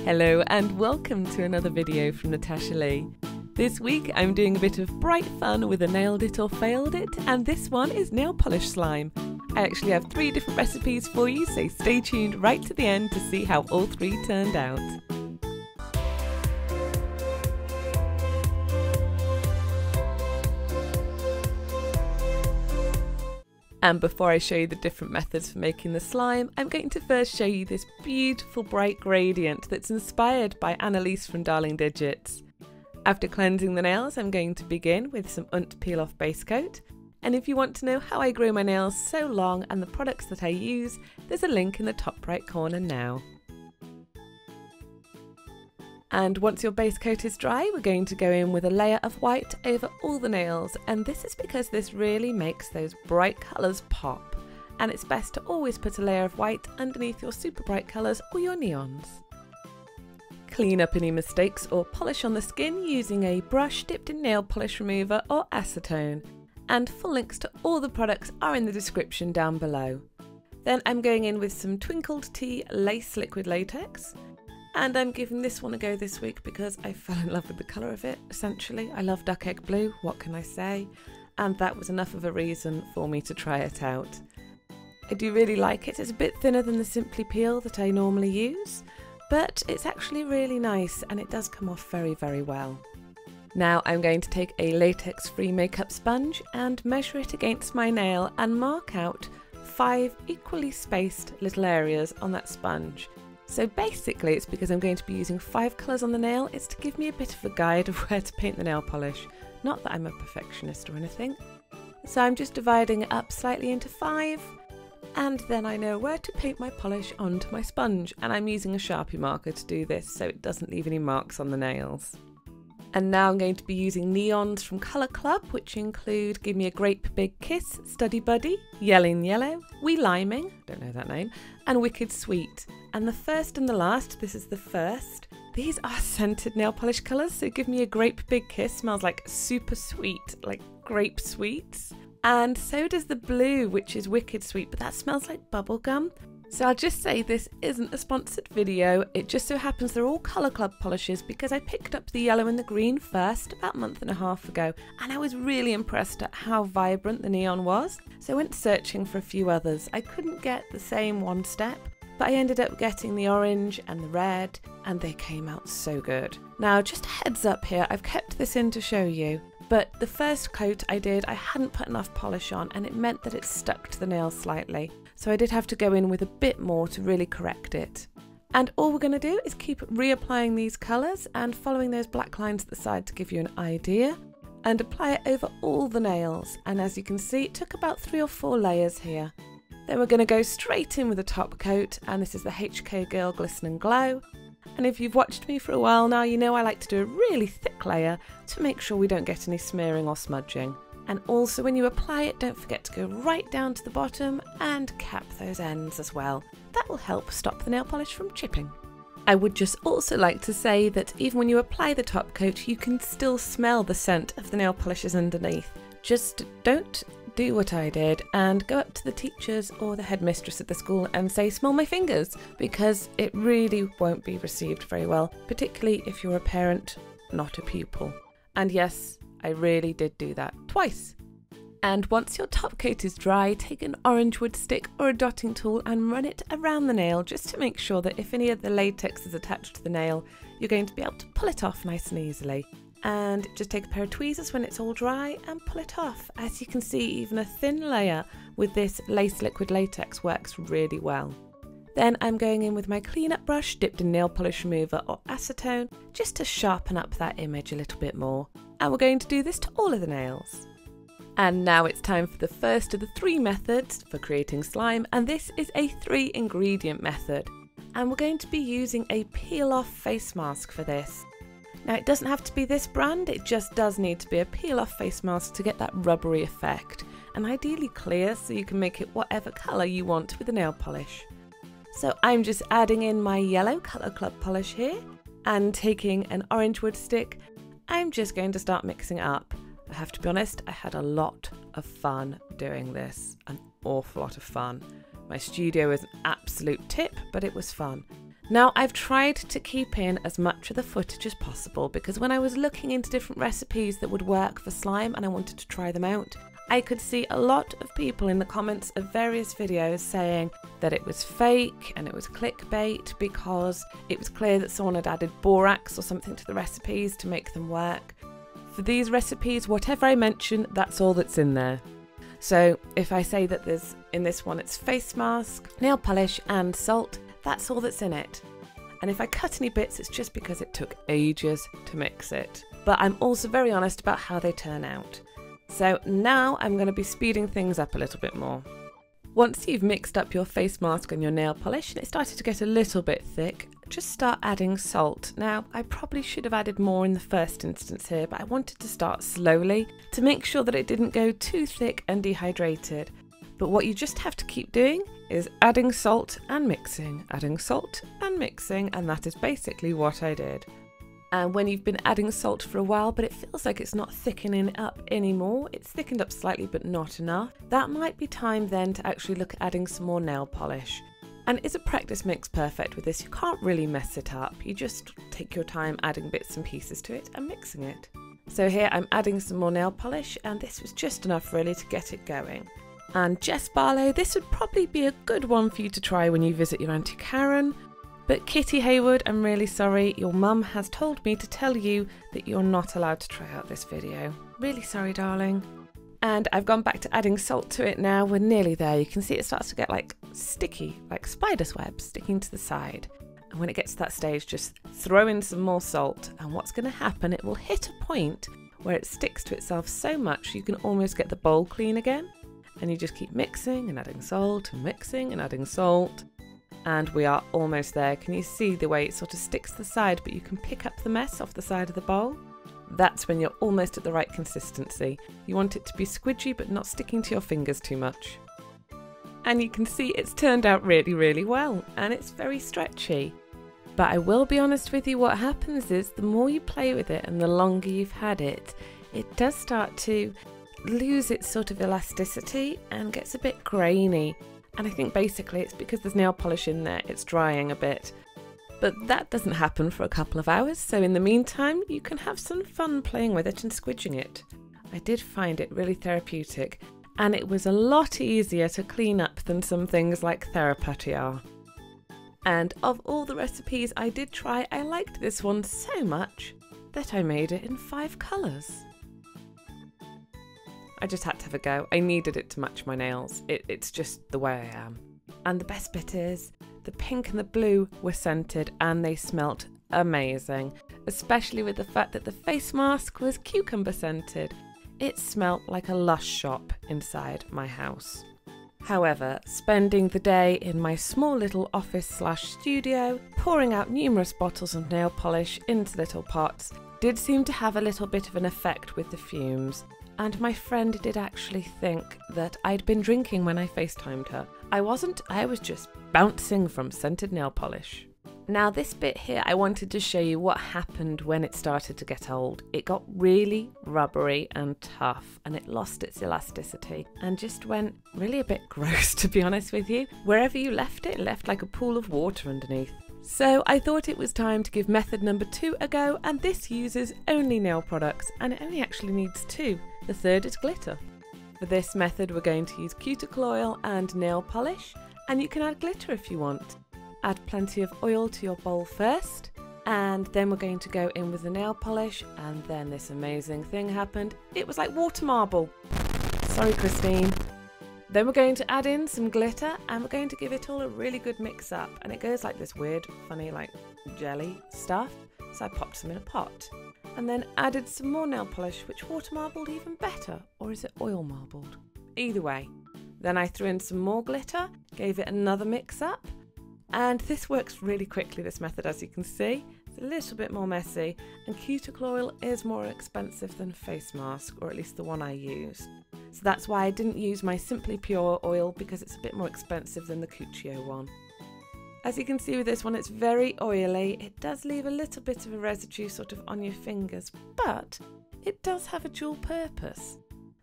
Hello and welcome to another video from Natasha Lee. This week I'm doing a bit of bright fun with a nailed it or failed it, and this one is nail polish slime. I actually have 3 different recipes for you, so stay tuned right to the end to see how all 3 turned out. And before I show you the different methods for making the slime, I'm going to first show you this beautiful bright gradient that's inspired by Annalise from Darling Digits. After cleansing the nails, I'm going to begin with some Peel Off base coat. And if you want to know how I grow my nails so long and the products that I use, there's a link in the top right corner now. And once your base coat is dry, we're going to go in with a layer of white over all the nails, and this is because this really makes those bright colours pop, and it's best to always put a layer of white underneath your super bright colours or your neons. Clean up any mistakes or polish on the skin using a brush dipped in nail polish remover or acetone, and full links to all the products are in the description down below. Then I'm going in with some Twinkled Tea Lace Liquid Latex. And I'm giving this one a go this week because I fell in love with the colour of it, essentially. I love duck egg blue, what can I say? And that was enough of a reason for me to try it out. I do really like it. It's a bit thinner than the Simply Peel that I normally use, but it's actually really nice and it does come off very, very well. Now I'm going to take a latex-free makeup sponge and measure it against my nail and mark out 5 equally spaced little areas on that sponge. So basically it's because I'm going to be using 5 colours on the nail, it's to give me a bit of a guide of where to paint the nail polish. Not that I'm a perfectionist or anything. So I'm just dividing it up slightly into 5, and then I know where to paint my polish onto my sponge, and I'm using a Sharpie marker to do this so it doesn't leave any marks on the nails. And now I'm going to be using neons from Colour Club, which include Give Me a Grape Big Kiss, Study Buddy, Yellin' Yellow, Wee Liming, don't know that name, and Wicked Sweet. And the first and the last, this is the first, these are scented nail polish colours, so Give Me a Grape Big Kiss smells like super sweet, like grape sweets. And so does the blue, which is Wicked Sweet, but that smells like bubblegum. So I'll just say this isn't a sponsored video, it just so happens they're all Colour Club polishes because I picked up the yellow and the green first about a month and a half ago, and I was really impressed at how vibrant the neon was, so I went searching for a few others. I couldn't get the same one step, but I ended up getting the orange and the red, and they came out so good. Now just a heads up here, I've kept this in to show you, but the first coat I did, I hadn't put enough polish on and it meant that it stuck to the nail slightly. So I did have to go in with a bit more to really correct it. And all we're going to do is keep reapplying these colours and following those black lines at the side to give you an idea, and apply it over all the nails. And as you can see, it took about 3 or 4 layers here. Then we're going to go straight in with the top coat, and this is the HK Girl Glisten and Glow. And if you've watched me for a while now, you know I like to do a really thick layer to make sure we don't get any smearing or smudging. And also when you apply it, don't forget to go right down to the bottom and cap those ends as well. That will help stop the nail polish from chipping. I would just also like to say that even when you apply the top coat, you can still smell the scent of the nail polishes underneath. Just don't do what I did and go up to the teachers or the headmistress at the school and say, "Smell my fingers," because it really won't be received very well, particularly if you're a parent, not a pupil. And yes, I really did do that twice. And once your top coat is dry, take an orange wood stick or a dotting tool and run it around the nail just to make sure that if any of the latex is attached to the nail, you're going to be able to pull it off nice and easily. And just take a pair of tweezers when it's all dry and pull it off. As you can see, even a thin layer with this lace liquid latex works really well. Then I'm going in with my cleanup brush dipped in nail polish remover or acetone just to sharpen up that image a little bit more. And we're going to do this to all of the nails. And now it's time for the first of the 3 methods for creating slime, and this is a 3 ingredient method. And we're going to be using a peel off face mask for this. Now it doesn't have to be this brand, it just does need to be a peel off face mask to get that rubbery effect, and ideally clear so you can make it whatever colour you want with the nail polish. So I'm just adding in my yellow Colour Club polish here, and taking an orange wood stick, I'm just going to start mixing it up. I have to be honest, I had a lot of fun doing this, an awful lot of fun. My studio is an absolute tip, but it was fun. Now, I've tried to keep in as much of the footage as possible because when I was looking into different recipes that would work for slime and I wanted to try them out, I could see a lot of people in the comments of various videos saying that it was fake and it was clickbait because it was clear that someone had added borax or something to the recipes to make them work. For these recipes, whatever I mention, that's all that's in there. So if I say that there's, in this one, it's face mask, nail polish and salt, that's all that's in it. And if I cut any bits, it's just because it took ages to mix it. But I'm also very honest about how they turn out. So now I'm going to be speeding things up a little bit more. Once you've mixed up your face mask and your nail polish and it started to get a little bit thick, just start adding salt. Now, I probably should have added more in the first instance here, but I wanted to start slowly to make sure that it didn't go too thick and dehydrated. But what you just have to keep doing is adding salt and mixing, adding salt and mixing, and that is basically what I did. And when you've been adding salt for a while, but it feels like it's not thickening up anymore, it's thickened up slightly but not enough, that might be time then to actually look at adding some more nail polish. And is a practice makes perfect with this, you can't really mess it up, you just take your time adding bits and pieces to it and mixing it. So here I'm adding some more nail polish, and this was just enough really to get it going. And Jess Barlow, this would probably be a good one for you to try when you visit your Auntie Karen. But Kitty Haywood, I'm really sorry, your mum has told me to tell you that you're not allowed to try out this video. Really sorry, darling. And I've gone back to adding salt to it now, we're nearly there. You can see it starts to get like sticky, like spider's web sticking to the side. And when it gets to that stage, just throw in some more salt. And what's going to happen, it will hit a point where it sticks to itself so much you can almost get the bowl clean again. And you just keep mixing and adding salt and mixing and adding salt. And we are almost there. Can you see the way it sort of sticks to the side, but you can pick up the mess off the side of the bowl? That's when you're almost at the right consistency. You want it to be squidgy, but not sticking to your fingers too much. And you can see it's turned out really, really well, and it's very stretchy. But I will be honest with you, what happens is the more you play with it and the longer you've had it, it does start to lose its sort of elasticity and gets a bit grainy. And I think basically it's because there's nail polish in there, it's drying a bit. But that doesn't happen for a couple of hours, so in the meantime you can have some fun playing with it and squidging it. I did find it really therapeutic, and it was a lot easier to clean up than some things like Theraputty are. And of all the recipes I did try, I liked this one so much that I made it in 5 colours. I just had to have a go. I needed it to match my nails. It's just the way I am. And the best bit is, the pink and the blue were scented and they smelt amazing, especially with the fact that the face mask was cucumber scented. It smelt like a lush shop inside my house. However, spending the day in my small little office/studio, pouring out numerous bottles of nail polish into little pots, did seem to have a little bit of an effect with the fumes. And my friend did actually think that I'd been drinking when I FaceTimed her. I wasn't, I was just bouncing from scented nail polish. Now this bit here, I wanted to show you what happened when it started to get old. It got really rubbery and tough, and it lost its elasticity and just went really a bit gross, to be honest with you. Wherever you left it, it left like a pool of water underneath. So I thought it was time to give method number 2 a go, and this uses only nail products, and it only actually needs 2. The third is glitter. For this method we're going to use cuticle oil and nail polish, and you can add glitter if you want. Add plenty of oil to your bowl first, and then we're going to go in with the nail polish, and then this amazing thing happened. It was like water marble. Sorry, Christine. Then we're going to add in some glitter, and we're going to give it all a really good mix up, and it goes like this weird, funny, like jelly stuff. So I popped some in a pot, and then added some more nail polish, which water marbled even better, or is it oil marbled? Either way. Then I threw in some more glitter, gave it another mix up, and this works really quickly, this method, as you can see. It's a little bit more messy, and cuticle oil is more expensive than face mask, or at least the one I used. So that's why I didn't use my Simply Pure oil, because it's a bit more expensive than the Cuccio one. As you can see with this one, it's very oily. It does leave a little bit of a residue sort of on your fingers, but it does have a dual purpose.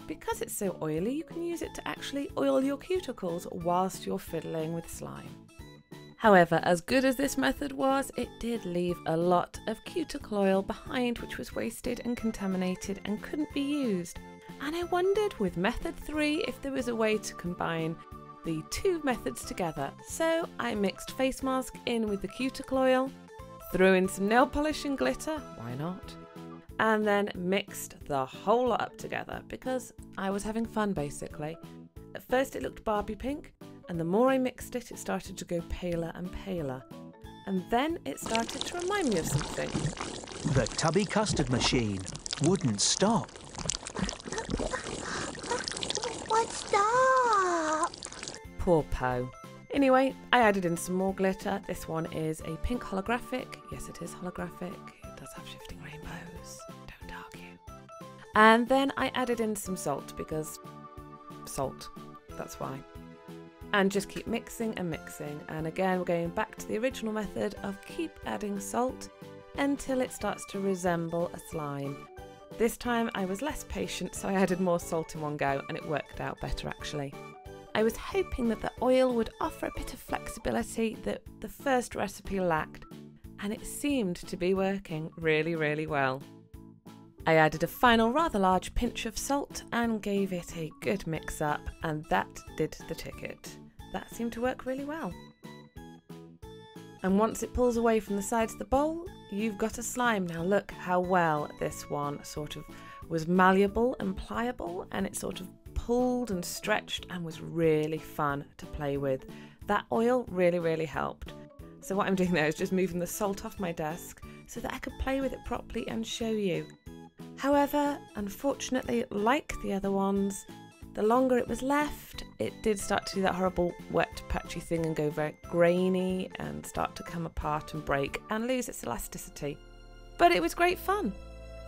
Because it's so oily, you can use it to actually oil your cuticles whilst you're fiddling with slime. However, as good as this method was, it did leave a lot of cuticle oil behind which was wasted and contaminated and couldn't be used. And I wondered with method 3 if there was a way to combine the two methods together. So I mixed face mask in with the cuticle oil, threw in some nail polish and glitter, why not? And then mixed the whole lot up together because I was having fun basically. At first it looked Barbie pink, and the more I mixed it, it started to go paler and paler. And then it started to remind me of something. The Tubby Custard machine wouldn't stop. Won't stop. Poor Poe. Anyway, I added in some more glitter. This one is a pink holographic. Yes, it is holographic. It does have shifting rainbows. Don't argue. And then I added in some salt because salt. That's why. And just keep mixing and mixing. And again, we're going back to the original method of keep adding salt until it starts to resemble a slime. This time I was less patient, so I added more salt in one go and it worked out better actually. I was hoping that the oil would offer a bit of flexibility that the first recipe lacked, and it seemed to be working really, really well. I added a final rather large pinch of salt and gave it a good mix up, and that did the ticket. That seemed to work really well. And once it pulls away from the sides of the bowl, you've got a slime. Now look how well this one sort of was malleable and pliable, and it sort of pulled and stretched and was really fun to play with. That oil really, really helped. So what I'm doing there is just moving the salt off my desk so that I could play with it properly and show you. However, unfortunately, like the other ones, the longer it was left, it did start to do that horrible wet patchy thing and go very grainy and start to come apart and break and lose its elasticity. But it was great fun.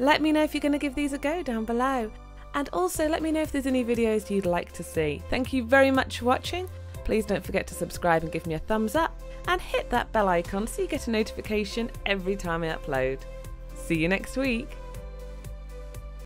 Let me know if you're going to give these a go down below. And also let me know if there's any videos you'd like to see. Thank you very much for watching. Please don't forget to subscribe and give me a thumbs up and hit that bell icon so you get a notification every time I upload. See you next week.